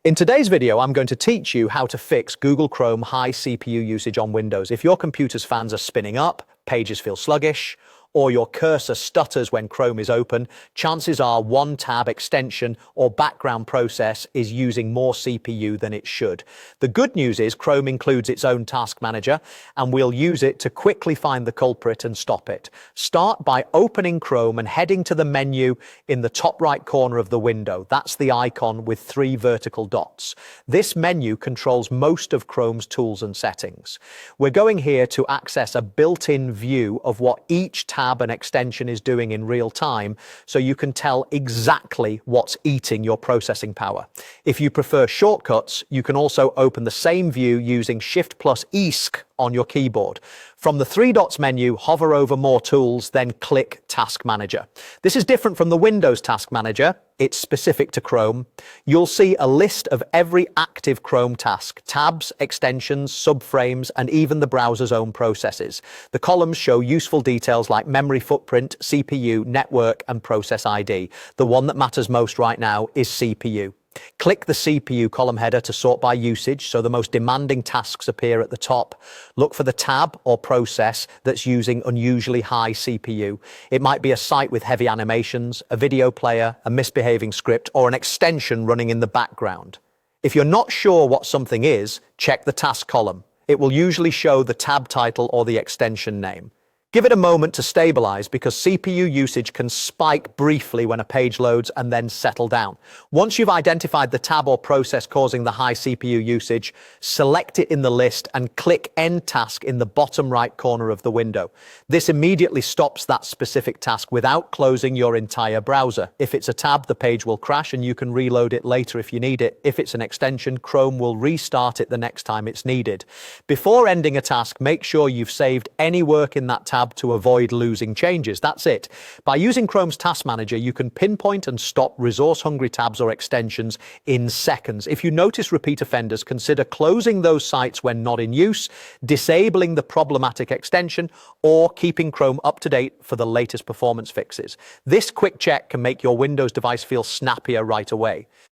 In today's video, I'm going to teach you how to fix Google Chrome high CPU usage on Windows. If your computer's fans are spinning up, pages feel sluggish, or your cursor stutters when Chrome is open, chances are one tab extension or background process is using more CPU than it should. The good news is Chrome includes its own task manager, and we'll use it to quickly find the culprit and stop it. Start by opening Chrome and heading to the menu in the top right corner of the window. That's the icon with 3 vertical dots. This menu controls most of Chrome's tools and settings. We're going here to access a built-in view of what each tab and extension is doing in real time, so you can tell exactly what's eating your processing power. If you prefer shortcuts, you can also open the same view using Shift+ESC on your keyboard. From the 3 dots menu, hover over More Tools, then click Task Manager. This is different from the Windows Task Manager. It's specific to Chrome. You'll see a list of every active Chrome task, tabs, extensions, subframes, and even the browser's own processes. The columns show useful details like memory footprint, CPU, network, and process ID. The one that matters most right now is CPU. Click the CPU column header to sort by usage, so the most demanding tasks appear at the top. Look for the tab or process that's using unusually high CPU. It might be a site with heavy animations, a video player, a misbehaving script, or an extension running in the background. If you're not sure what something is, check the task column. It will usually show the tab title or the extension name. Give it a moment to stabilize, because CPU usage can spike briefly when a page loads and then settle down. Once you've identified the tab or process causing the high CPU usage, select it in the list and click End Task in the bottom right corner of the window. This immediately stops that specific task without closing your entire browser. If it's a tab, the page will crash and you can reload it later if you need it. If it's an extension, Chrome will restart it the next time it's needed. Before ending a task, make sure you've saved any work in that tab to avoid losing changes. That's it. By using Chrome's Task Manager, you can pinpoint and stop resource-hungry tabs or extensions in seconds. If you notice repeat offenders, consider closing those sites when not in use, disabling the problematic extension, or keeping Chrome up to date for the latest performance fixes. This quick check can make your Windows device feel snappier right away.